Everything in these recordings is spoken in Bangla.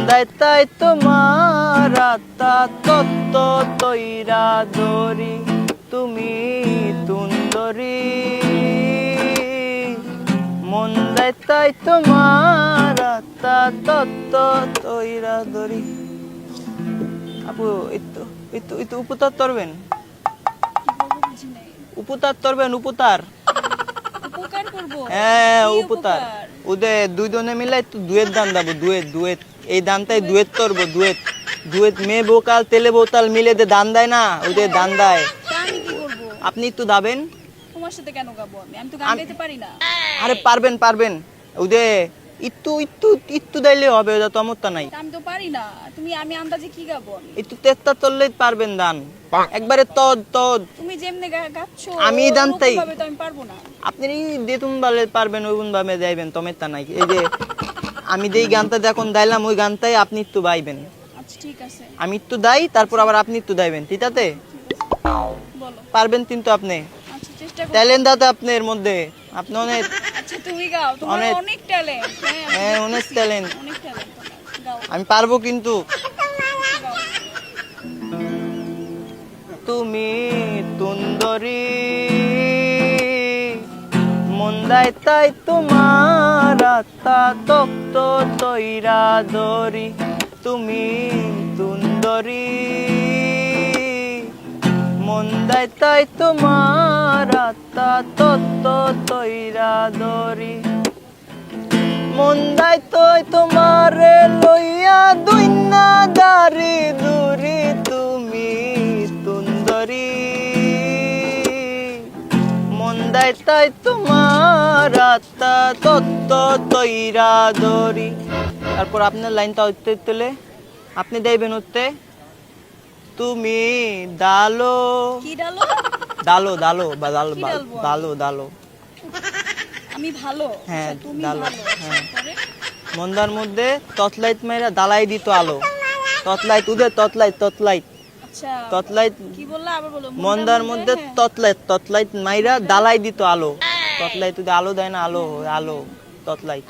দেয় তাই তোমার আত্মা তত্ত্ব তৈরা দরি তুমি তুন্দরী মন দেয় তাই তোমার আত্মা তত্ত্ব তৈরা দরি আপু একটু একটু একটু উপতার তরবেন উপতার তরবেন উপতার উপকার করব হ্যাঁ উপতার ওদের দুইজনে মিলে একটু দুয়েট দান দেবো দুয়েট দুয়েট এই দানটাই দুয়েট করবো দুয়েট দুয়েট মেয়ে বোকাল তেলে বোতাল মিলে যে দান দেয় না ওদের দান দেয় আমি কি করব আপনি একটু দাবেন তোমার সাথে কেন গাবো আমি তো গান গাইতে পারি না আরে পারবেন পারবেন ওদের একটু একটু একটু দিলে হবে ওটা তমত্তা নাই আমি তো পারি না আমি আন্দাজে কি গাবো আমি একটু তেত্তা তললে পারবেন দান একবারে তদ তদ তুমি যেমনে গাচ্ছো আমি দানতাই ওরকমভাবে তো আমি পারবো না আপনি যেতুন বলে পারবেন ওই ভাবে যাইবেন তমেত্তা নাই এই যে আমি যেই গানটা যখন গাইলাম ওই গানটাই আপনি একটু গাইবেন আচ্ছা ঠিক আছে আমি একটু দাই তারপর আবার আপনি একটু গাইবেন ঠিক আছে বলো পারবেন কিন্তু আপনি আচ্ছা চেষ্টা করব ট্যালেন্ট আছে আপনার মধ্যে আপনি অনেক আচ্ছা তুমি গাও তোমার অনেক- অনেক ট্যালেন্ট হ্যাঁ অনেক ট্যালেন্ট অনেক ট্যালেন্ট গাও আমি পারবো কিন্তু গাও তুমি তুন্দরী মন দেয় তাই তোমার আত্মা তপ্ত তৈরা দরি তুমি তুন্দরী মন দেয় তাই তোমার আত্মা তত্ত্ব তৈরা দরি মন দেয় তৈ তোমারে লইয়া দুইনা দারি দূরি তুমি তুন্দরী মন দেয় তাই তোমার আত্মা তত্ত্ব তৈরা দরি তারপর আপনার লাইনটা উঠতে তুলে আপনি দেবেন উঠতে তুমি দালো কি ডালো দালো দালো বা দালো কি ডালবো আমি? দালো দালো আমি ভালো হ্যাঁ, আচ্ছা, তুমি ডালো, ভালো হ্যাঁ। পরে মন্দার মধ্যে টর্চলাইট মেরা দালাই দিত আলো টর্চলাইট উদের টর্চলাইট টর্চলাইট আচ্ছা টর্চলাইট কি বললা আবার বলো মন্দার মধ্যে হ্যাঁ। টর্চলাইট মাইরা দালাই দিত আলো টর্চলাইট উদে আলো দেয় না আলো আলো টর্চলাইট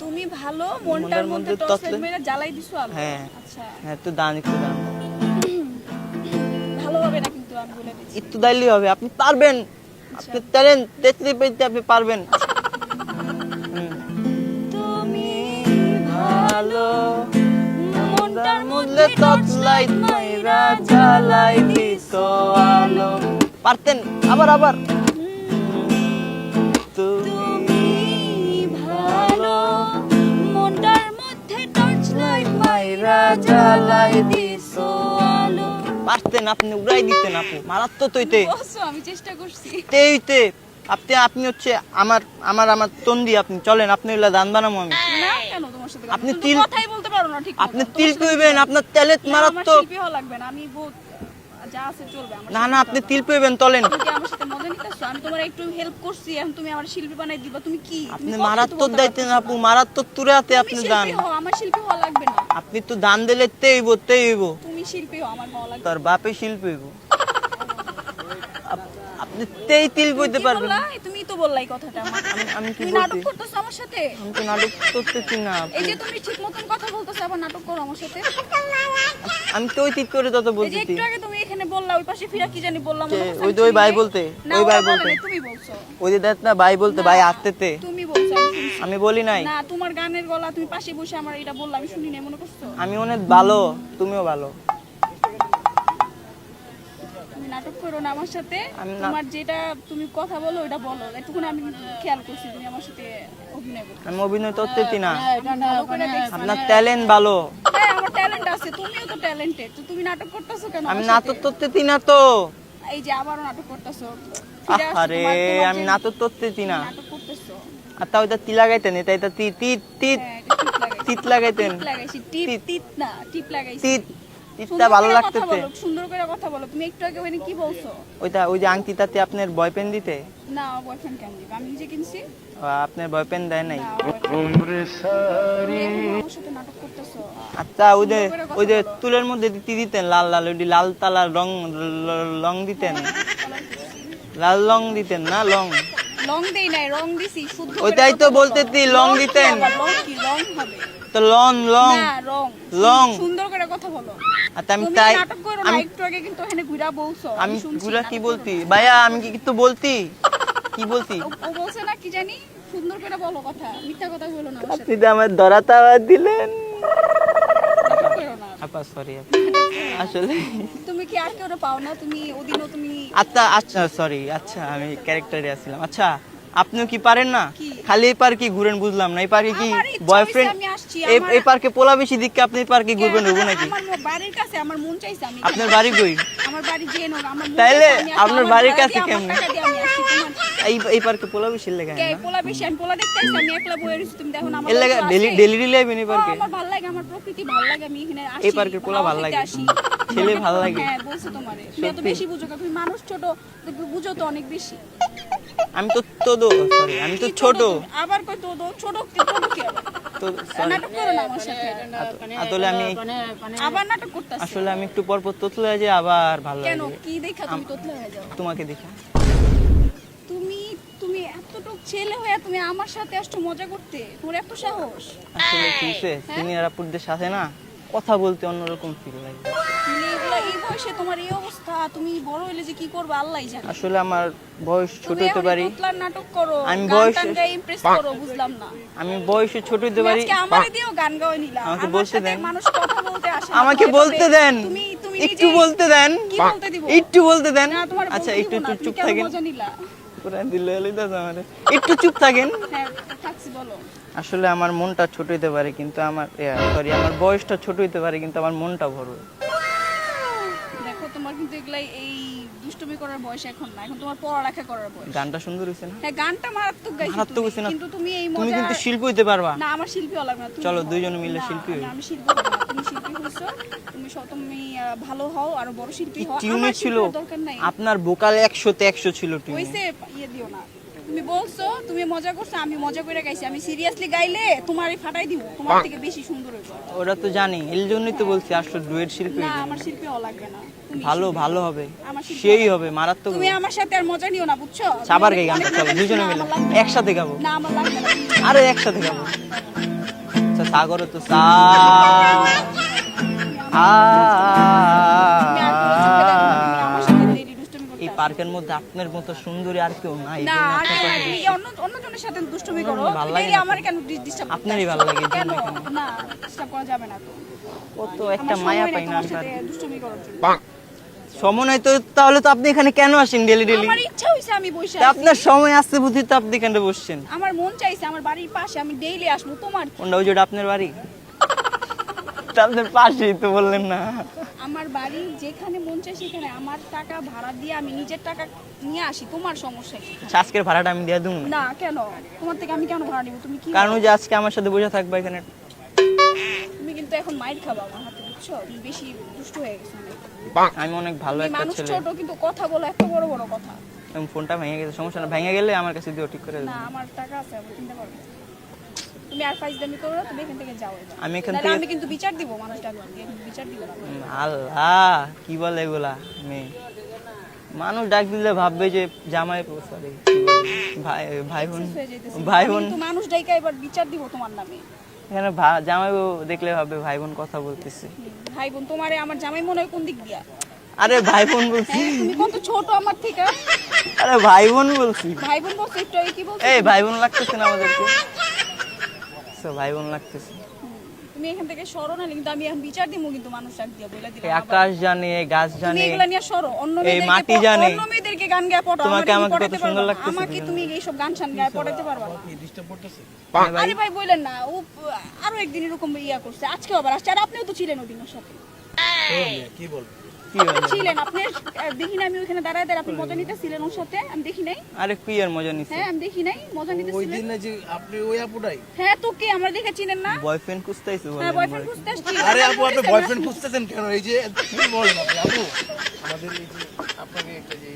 তুমি ভালো মনটার মনটার মধ্যে মধ্যে টর্চলাইট টর্চলাইট- মেরে জ্বালাই দিছো আলো হ্যাঁ। আচ্ছা হ্যাঁ একটু দান একটু দান ভালো হবে না কিন্তু আমি বলে দিচ্ছি একটু দাইলেই হবে আপনি পারবেন আপনি ট্যালেন্ট তেতলি পেতে আপনি পারবেন হুম। তুমি ভালো মনটার মধ্যে টর্চলাইট মাইরা জ্বালাই দিত আলো পারতেন আবার আবার তুমি ভালো মনটার মধ্যে টর্চলাইট মাইরা জ্বালাই দিছো আলো পারতেন আপনি উড়াই দিতেন আপু মারাত্মক তৈতে বসো আমি চেষ্টা করছি তেইতে আপনি আপনি হচ্ছে আমার আমার আমার তন্দি আপনি চলেন আপনি ওইলা দান বানাবো আমি না কেন তোমার সাথে আপনি তুমি তো তিল- কথাই বলতে পারো না ঠিক আপনি মতো। তিল তোমার সাথে- কইবেন আপনার ট্যালেন্ট না, আমার মারাত্মক শিল্পী হওয়া লাগবে না আমি বহুত যা আছে চলবে আমার না সাথে না আপনি চলবে। তিল কইবেন চলেন তুমি কি আমার সাথে মজা নিতেছো আমি তোমার একটু হেল্প করছি এখন তুমি আমার শিল্পী বানাই দিবা তুমি কি তুমি আপনি কথাই তো মারাত্মক বলতে দাইতেন পারতেছো আপু না। মারাত্মক তুরে হাতে তুমি আপনি শিল্পী দান হও আমার শিল্পী হওয়া লাগবে না আপনি তো দান দিলে তেইব তেইব তুমি শিল্পী হও আমার হওয়া লাগবে তার বাপে শিল্পী হইব। আপনি তেই তিল কইতে কি পারবেন বললা? তুমি তো বললা এই কথাটা আমাকে। আমি কি তুমি বলছি নাটক করতেছো আমার সাথে আমি তো নাটক করতেছি না আপু। এই যে তুমি ঠিক মতন কথা বলতেছো আবার নাটক করো আমার সাথে আমি তো ওই ঠিক করে তত এই যে বলতেছি একটু আগে তুমি এখানে বললা ওই পাশে ফিরা কি জানি বললাম কে? ওই যে ওই ভাই বলতে, ওই ভাই বলতে। তুমি বলছো ওই যে দেখ না ভাই বলতে ভাই আসতেতে তুমি বলছো আমি শুনছি। আমি বলি নাই না তোমার গানের গলা তুমি পাশে বসে আমার এটা বললা আমি শুনি নাই মনে করছো আমি অনেক ভালো তুমিও ভালো তুমি নাটক করো না আমার সাথে আমি না- তোমার যেটা তুমি কথা বলো ওটা বলো এটুকুনি আমি খেয়াল করছি তুমি আমার সাথে অভিনয় করো আমি অভিনয় করতেছি না ভালো করে দেখছি। আপনার ট্যালেন্ট ভালো হ্যাঁ আমার ট্যালেন্ট আছে তুমিও তো ট্যালেন্টেড তো তুমি নাটক করতেছো কেন আমি আমার নাটক সাথে? করতেছি না তো এই যে আবারও নাটক করতেছো ফিরে আসছো, আরে তোমার আমি যে নাটক করতেছি না নাটক করতেছো আর তা ওইটা তি লাগাইতেন এটা এটা তি তি তি হ্যাঁ, এটা টিপ লাগাইছি। তিত লাগাইতেন টিপ লাগাইছি টিপ টিপ। টিপ না টিপ লাগাইছি তিত তিতটা সুন্দর ভালো করে কথা লাগতেছে বলো, সুন্দর করে কথা বলো তুমি একটু আগে ওখানে কি বলছো ওইটা ওই যে আংটিটাতে আপনার বয়পেন দিতে না বয়ফ্রেন্ড কেন দিবে আমি নিজে কিনছি আপনার বয়পেন দেয় নাই না boyfriend। তুমি এখন আমার সাথে নাটক করতেছো আচ্ছা ওই যে সুন্দর করে কথা ওই যে বলো। তুলের মধ্যে তি দিতেন লাল লাল ওই যে লাল তালার রং রং দিতেন লাল রং দিতেন না লং লং দেই নাই, রং দিছি শুদ্ধ করে ওইটাই তো কথা বলো। বলতেছি, লং কি দিতেন। আবার, লং কি লং হবে তো লং লং না, রং লং। সুন্দর করে কথা বলো। আর আমি তুমি তাই নাটক করো না, একটু আগে কিন্তু এখানে ঘুরা বলছো, আমি শুনছি, পুরা কি নাটক করো বলতি না। ভাইয়া, আমি কি কিছু বলতি, কি বলতি? ও বলছে না কি জানি, সুন্দর করে বলো কথা, মিথ্যা কথা বলো না আমার সাথে। আপনি তো আমার ধরাতা দিলেন। নাটক করো না। আপা সরি, আসলে তুমি কি আর কেউ পাও না? তুমি ওদিনও তুমি আচ্ছা আচ্ছা সরি, আচ্ছা আমি ক্যারেক্টারে আসছিলাম। আচ্ছা আপনিও কি পারেন না? কি? খালি এই পার্কে ঘুরেন বুঝলাম না, এই পার্কে কি আমার ইচ্ছা বয়ফ্রেন্ড? হইছে আমি আসছি, এই আমার- এই পার্কে পোলা বেশি দিকে আপনি এই পার্কে ঘুরবেন হবো নাকি? আমার বাড়ির কাছে আমার মন চাইছে আমি আপনার বাড়ি কই? আমার বাড়ি জেনো, আমার মন তাইলে চাইছে আমি আসি, আপনার আমার বাড়ির ভাড়া কাছে দিয়ে, আমার কেমনে? টাকা দিয়ে আমি আসি, তোমার এই পার্কে পোলা বেশি লেগে কে না? পোলা বেশি? আমি পোলা দেখতে আসছি, আমি একলা বইয়ে রইছি, তুমি দেখো না আমার এর লাগে বাড়িতে ডেলি আসে। ডেলি ডেলি আইবেন এই পার্কে? আমার ভালো লাগে, আমার প্রকৃতি ভালো লাগে, আমি এখানে আসি, এই পার্কের পোলা হাওয়া ভাল খেতে লাগে? আসি। ছেলে ভাল লাগে? হ্যাঁ বলছি তোমারে, তুমি এত সত্যি? বেশি বুঝো না, তুমি মানুষ ছোট, তুমি বুঝো তো অনেক বেশি। আমি তো সরি, আমি তো কি ছোট। তুমি? আবার কই তো ছোট কি আবার? তো সরি, নাটক করো না আমার সাথে, আসলে আমি আবার নাটক করতেছ আসলে আমি একটু পর পর তোতলে যাই, আবার ভালো কেন? লাগে কি দেখা তুমি তোতলা হয়ে যাও? তোমাকে দেখে। তুমি তুমি এতটুক ছেলে হয়ে তুমি আমার সাথে আসছো মজা করতে, তোমার এত সাহস? আসলে কি হইছে, হ্যাঁ? সিনিয়র আপুদের সাথে না কথা বলতে অন্যরকম ফিল লাগে। তুমি এগুলা এই বয়সে তোমার এই অবস্থা, তুমি বড় হইলে যে কি করবে আল্লাহই জানে। আসলে আমার বয়স ছোট তুমি হতে এখন পারি, তোতলার নাটক করো, আমি গান বয়সে- টান গায়ে ইমপ্রেস করো, বুঝলাম না। আমি বয়সে ছোট হতে তুমি পারি। আজকে আমারে দিয়েও গান গাওয়াই নিলা, আমাকে আমার বলতে সাথে দেন। মানুষ কথা বলতে আসে না, আমাকে ভয় বলতে পাবে। দেন, তুমি তুমি একটু নিজেই- বলতে দেন, কি বলতে দিব? একটু বলতে দেন। না তোমার আচ্ছা বলতে একটু দিব না, একটু তুমি চুপ কেন থাকেন, মজা নিলা? পুরা দিলে আমারে একটু চুপ থাকেন। হ্যাঁ থাকছি, বলো। আসলে আমার মনটা ছোট হতে পারে কিন্তু আমার সরি, আমার বয়সটা ছোট হতে পারে কিন্তু আমার মনটা বড়। দেখো তোমার কিন্তু এগুলাই এই দুষ্টুমি করার বয়স এখন না, এখন তোমার পড়ালেখা করার বয়স। গানটা সুন্দর হয়েছে না? হ্যাঁ গানটা মারাত্মক গাইছো মারাত্মক তুমি, হয়েছে না? কিন্তু তুমি এই তুমি মজা কিন্তু শিল্পী হইতে পারবা। না, আমার শিল্পী হলাম না, তুমি চলো, হও। দুইজনে মিলে না, শিল্পী হই। আমি শিল্পী হবো না, তুমি শিল্পী হইছো, তুমি ভালো হও, আরো বড় শিল্পী হও, টিউনে আমার ছিল শিল্পীর দরকার নাই। আপনার ভোকাল 100 তে 100 ছিল টিউনে। হইছে, ইয়ে দিও না। তুমি বলছো তুমি মজা করছো, আমি মজা করে গাইছি, আমি সিরিয়াসলি গাইলে তোমারই ফাটাই দিব, তোমার থেকে বেশি সুন্দর হইব। ওরা তো জানি, এর জন্যই তো বলছি আসলে ডুয়েট শিল্পী না হইতে আমার হবে। শিল্পী হওয়া লাগবে না, তুমি ভালো শিল্পী। ভালো হবে, আমার শিল্পী সেই হওয়া- হবে মারাত্মক তুমি হবে। আমার সাথে আর মজা নিও না, বুঝছো? সাবার তুমি গাই গানটা, অনেক চলো মজা দুজনে নিও, মিলে আমার লাগবে না। একসাথে গাবো। না আমার লাগবে না। আরে একসাথে গাবো। আচ্ছা সাগর তো সা আ তুমি আর কোনো চোখে দেখো না, তুমি আমার সাথে daily দুষ্টুমি করতে এই আসো। পার্কের মধ্যে আপনার মতো সুন্দরী আর কেউ নাই। এই না জন্য আর আপনার কেন? কথা তুমি বলছি। অন্যজনের সাথে দুষ্টুমি করো, ভালো তুমি লাগে daily না আমার কেন ডিস্টার্ব করতে আপনারই আসছো? ভালো লাগে, এই কেন? জন্য কেন? না ডিস্টার্ব করা যাবে না তো। কত একটা আমার মায়া সময় পাই নেই না তোমার আমি সাথে পার্কে। দুষ্টুমি করার জন্য। সময় তো তাহলে তো আপনি এখানে কেন আসেন ডেলি ডেলি? আমার ইচ্ছা হইছে আমি বসে তা আছি। আপনার সময় আসছে বুঝি তো আপনি এখানে বসছেন। আমার মন চাইছে আমার বাড়ির পাশে আমি ডেইলি আসবো, তোমার কি? কোনটা ওই যেটা আপনার বাড়ি? তা আপনার পাশেই তো বললেন না। আমার বাড়ি যেখানে মন চাই সেখানে আমার টাকা ভাড়া দিয়ে আমি নিজের টাকা নিয়ে আসি, তোমার সমস্যা কি? আচ্ছা, আজকের ভাড়াটা আমি দিয়ে দেবো না, না কেন? তোমার থেকে আমি কেন ভাড়া নিব? তুমি কি কারণ বলো? ওই যে আজকে আমার সাথে বসে থাকবা এখানে। তুমি কিন্তু এখন মাইর খাবা আমার হাতে, বুঝছো? তুমি বেশি দুষ্ট হয়ে গেছো অনেক। আমি অনেক ভালো তুমি একটা মানুষ ছেলে। ছোট কিন্তু কথা বলো এত বড় বড় কথা। এবং ফোনটা ভেঙে গেছে, সমস্যা না, ভেঙে গেলে আমার কাছে দিও, ঠিক করে দেবো। না আমার টাকা আছে, আমি কিনতে পারবো। তুমি আর ফাইজলামি করো না, তুমি এখান থেকে যাও এবার। আমি এখান নাহলে থেকে- আমি কিন্তু বিচার দিব, মানুষটা বিচার দিব না। আল্লাহ কি বলে এগুলা মেয়ে মানুষ ডাক দিলে ভাববে যে জামাই সরি ভাই ভাই বোন হয়ে যাইতেছে। ভাই আমি বোন কিন্তু মানুষ ডাইকা এবার বিচার দিব তোমার নামে। এখানে জামাই দেখলে ভাববে ভাই বোন কথা বলতেছে। ভাই বোন তোমারে আমার জামাই মনে হয় কোন দিক দিয়া? আরে ভাই বোন বলছি, হ্যাঁ, তুমি কত ছোট আমার থেকে। আরে ভাই বোন বলছি। ভাই বোন বলছো একটু আগে কি বলছো? এই ভাই বোন লাগতেছে না আমাদেরকে? So, ভাই বোন লাগতেছে। তুমি এখান থেকে সরো না, কিন্তু আমি এখন বিচার দিব কিন্তু মানুষ ডাক দিয়া বলে এই দিলাম। আকাশ জানে, এই গাছ তুমি জানে, এগুলা নিয়ে সরো, অন্য এই মেয়েদেরকে মাটি জানে। অন্য মেয়েদেরকে গান গায়ে পড়াও, তোমাকে আমাকে আমাকে কত পড়াইতে সুন্দর পারবা না। লাগতেছে আমাকে দুজনে। তুমি এইসব গান শান গায়ে পড়াইতে পারবা না। ভাই, আরে ভাই বললেন না, ও আরো একদিন এরকম ইয়া করছে, আজকে আবার আসছে। আর আপনিও তো ছিলেন ওদিন ওর সাথে, কি বলে? ছিলেন আপনি। দেখি না আমি ওখানে দাঁড়ায় দাঁড়ায় আপনি মজা নিতেছিলেন ওর সাথে, আমি দেখি নাই? আরে কি আর মজা নিছে? হ্যাঁ আমি দেখি নাই মজা ওই নিতেছিলেন। দিনে যে আপনি ওই আপুটাই? হ্যাঁ তো কে আমরা দেখে চিনেন না? বয়ফ্রেন্ড খুঁজতেইছো হ্যাঁ বলেন বয়ফ্রেন্ড boyfriend। খুঁজতে আসছি। আরে আপু আপনি বয়ফ্রেন্ড খুঁজতেছেন কেন? এই যে কি বলেন আপনি আপু? আমাদের এই যে আপনাকে একটা যে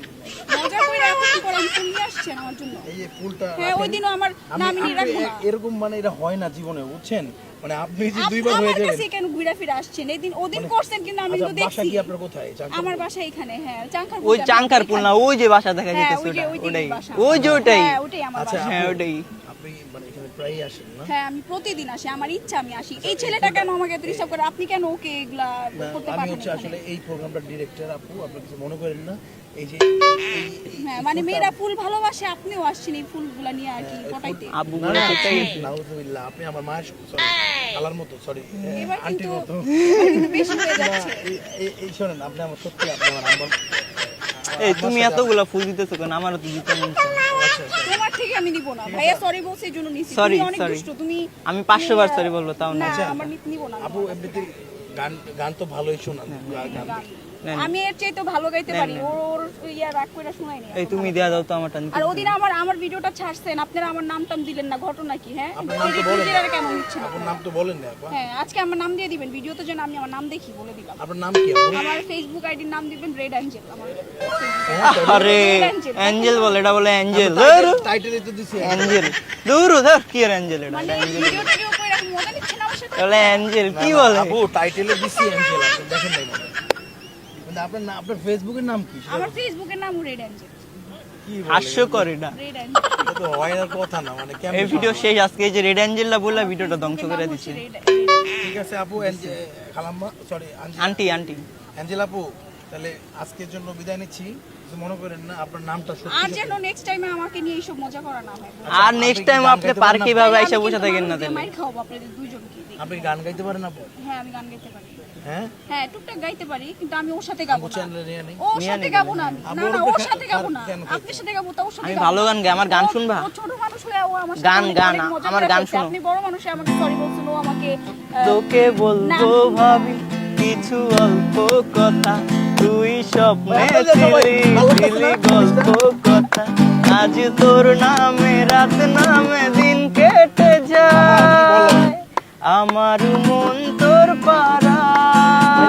না মজা করে এখন করে আমি ফুল নিয়ে আসছেন আমার জন্য। এই যে ফুলটা হ্যাঁ ওই দিনও আমার নাম নিয়ে রাখবো না। এরকম মানে এটা হয় না জীবনে, বুঝছেন? মানে আপনি যে আপনি দুইবার হয়ে আমার যাবেন। কাছে কেন ঘুরে ফিরে আসছেন? এই দিন ওদিন করছেন কিন্তু আমি তো আচ্ছা, বাসা দেখছি। কি আপনার কোথায়? আমার বাসা এখানে, হ্যাঁ চাঙ্কার। ওই চাঙ্কার পুল না, ওই যে বাসা দেখা হ্যাঁ, যেতেছে ওই যে ওটা, ওই দিকেই ওটাই বাসা। ওই যে ওটাই। হ্যাঁ ওটাই আমার আচ্ছা, বাসা। হ্যাঁ ওটাই। আপনি মানে এখানে প্রায়ই আসেন না? হ্যাঁ আমি প্রতিদিন আসি, আমার ইচ্ছা আমি আসি। এই ছেলেটা কেন আমাকে এত ডিস্টার্ব করে? আপনি কেন ওকে এগুলা করতে আমি পারেন? হচ্ছে আসলে এই প্রোগ্রামটা ডিরেক্টর আপু, আপনি কিছু মনে করেন না। এই যে হ্যাঁ মানে মেয়েরা ফুল ভালোবাসে, আপনিও আসছেন এই ফুলগুলা নিয়ে আর কি পটাইতে। আব্বু না, বলে না, সেটাই। নাউজুবিল্লাহ, আপনি আমার মায়ের সরি খালার মতো, সরি এবার আন্টির কিন্তু মতো। বেশি হয়ে যাচ্ছে। এই শোনেন, আপনি আমার সত্যি আপনি আমার এই তুমি এতগুলা ফুল দিতেছো কেন? আমারও তো দিতে মন চায়। আচ্ছা, আচ্ছা। তোমার থেকে আমি নিব না ভাইয়া, সরি বলছি এই জন্য নিছি। Sorry, তুমি অনেক sorry. দুষ্ট, তুমি আমি 500 বার সরি বলবো তাও না। না আমার নিব না। আপু এমনিতে গান গান তো ভালোই শোনান, গান আমি এর চেয়ে তো ভালো গাইতে পারি। ওর ইয়া রাগ কইরা শোনাই নি। এই তুমি দেয়া দাও তো আমারটা নিতে। আর ওদিন আমার ভিডিওটা ছাড়ছেন, আপনারা আমার নামটাম দিলেন না, ঘটনা কি? হ্যাঁ আপনার নাম তো বলেন। নিজেরা কেন নিচ্ছেন? আপনার নাম তো বলেন না আপা। হ্যাঁ আজকে আমার নাম দিয়ে দিবেন ভিডিওতে, যেন আমি আমার নাম দেখি বলে দিলাম। আপনার নাম কি আপু? আমার ফেসবুক আইডির নাম দিবেন রেড অ্যাঞ্জেল। আমার আরে অ্যাঞ্জেল বলে, এটা বলে অ্যাঞ্জেল। টাইটেলে তো দিছি। অ্যাঞ্জেল দূর ধর, কি আর অ্যাঞ্জেল? এটা মানে ভিডিওটা কেউ কই রাখুন, মজা নিচ্ছেন আমার সাথে? বলে অ্যাঞ্জেল, কি বলে? আপু টাইটেলে দিছি অ্যাঞ্জেল, আপনি দেখেন নাই মনে হয়। কিন্তু আপনার আপনার ফেসবুকের নাম কি? আমার ফেসবুকের নাম রেড অ্যাঞ্জেল। কি হাস্যকর এটা। রেড অ্যাঞ্জেল এটা তো হয় না কথা না, মানে কেমন? এই ভিডিও শেষ আজকে, এই যে রেড অ্যাঞ্জেলটা বলে ভিডিওটা ধ্বংস করে দিচ্ছে। ঠিক আছে আপু, খালাম্মা সরি আন্টি আন্টি অ্যাঞ্জেল আপু, তাহলে আজকের জন্য বিদায় নিচ্ছি। কিছু মনে করেন না, আপনার নামটা আর সত্যি যেন নেক্সট টাইমে আমাকে নিয়ে এইসব মজা করা না হয়। আর নেক্সট টাইম আপনি পার্কে ভাবে আইসা বসে থাকেন না তাহলে। মাইর খাওয়াবো আপনাদের দুইজনকে দিয়ে। আপনি গান গাইতে পারেন আপু? হ্যাঁ আমি গান গাইতে পারি। হ্যাঁ হ্যাঁ টুকটাক গাইতে পারি, কিন্তু আমি ওর সাথে গাবো আপু না। চ্যানেলে নিয়ে নেই। ওর সাথে গাবো না আমি। না না ওর সাথে গাবো না, কেন? আপনার সাথে গাবো। তা ওর সাথে আমি গাবো ভালো না। গান গাই, আমার গান শুনবা? ও ছোট মানুষ হয়ে ও আমার সাথে গান, অনেক গান, মজা আমার করে গান ফেলছে। শোনো। আপনি বড় মানুষ হয়ে আমাকে সরি বলছেন, ও আমাকে তোকে বলবো ভাবি কিছু অল্প কথা, তুই স্বপ্নে ছিলি গল্প কথা, আজ তোর নামে রাত নামে দিন কেটে যায়, আমার মন তোর পাড়া। কি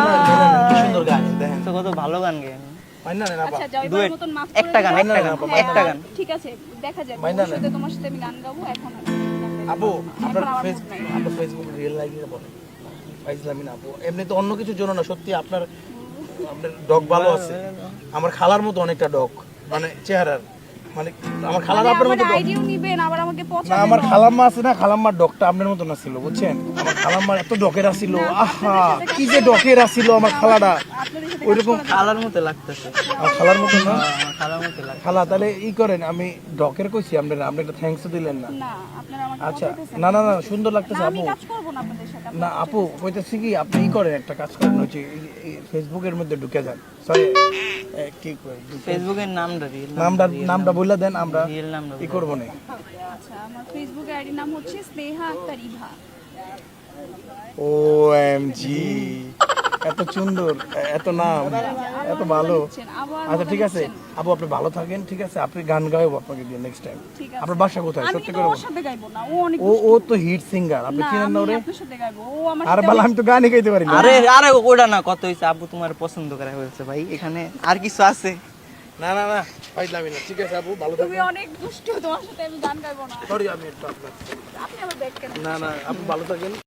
সুন্দর গান দেখেন। তো কত ভালো গান গাই আমি। হয় না না আপা? আচ্ছা যাও এবার দুয়েট। মতন মাফ একটা গান, করে একটা দিও। গান, হ্যাঁ, একটা গান। ঠিক আছে দেখা যাবে। মাইনা ভবিষ্যতে তোমার সাথে আমি গান গাবো, এখন আমি আপু আপনার এখন আমার ফেস mood নাই। আপনার ফেসবুক রিয়েল লাইফে বলেন ফাইজলামি না আপু, এমনি তো অন্য কিছু জন্য না, সত্যি আপনার আপনার ডগ ভালো আছে। আমার খালার মতো অনেকটা ডগ, মানে চেহারার, মানে আমার খালার আপনার মতো ডগ আইডিও নিবেন আবার আমাকে না। পছন্দ আমার খালাম্মা আছে না, খালাম্মার ডগটা আপনার মতো না ছিল, বুঝছেন? আমার খালাম্মার এত ডকেরা ছিল, আহা কি যে ডকেরা ছিল আমার খালাটা, আপনাদের সাথে ওইরকম খালার মতো লাগতেছে। আমার খালার মতো না। আমার খালার মতো লাগে। খালা তাহলে করেন, আমি ডকের কইছি আপনারা, আপনি একটা থ্যাঙ্কসও দিলেন না। না আপনারা আমাকে আচ্ছা পছন্দ না না না, সুন্দর লাগতেছে আমি আপু। কাজ করব না আপনাদের সাথে। না আপু কইতেছি কি, আপনি করেন একটা কাজ করেন, হচ্ছে ফেসবুকের মধ্যে ঢুকে যান। সরি কি কই, ফেসবুকের নামটা রিয়েল নামটা বলে দেন, আমরা রিয়েল নামটা কি করবো না। আচ্ছা আমার ফেসবুক আইডির নাম হচ্ছে স্নেহা আক্তার ইভা। OMG এত সুন্দর, এত নাম, এত ভালো। আবার আচ্ছা ঠিক আছে আপু, আপনি ভালো থাকেন, ঠিক আছে? আপনি গান গাইবো আপনাকে দিয়ে নেক্সট টাইম। ঠিক আছে। আপনার বাসা কোথায় আমি সত্যি কিন্তু করে ওর বলুন? সাথে গাইবো না, ও অনেক ও তো হিট সিঙ্গার, আপনি না, চিনেন না আমি ওরে? আপনার সাথে গাইবো। ও আমার আর সাথে ভালো, আমি তো গানই গাইতে পারি না। আরে আরে ওটা না, কত হয়েছে আপু, তোমার পছন্দ করা হয়েছে ভাই, এখানে আর কিছু আছে? না না না ফাইজলামি না, ঠিক আছে আপু ভালো তুমি থাকবেন। অনেক দুষ্ট, তোমার সাথে আমি গান গাইবো না। সরি আমি একটু আপনার, আপনি আমার ব্যাগ কেন? না না আপনি ভালো থাকেন।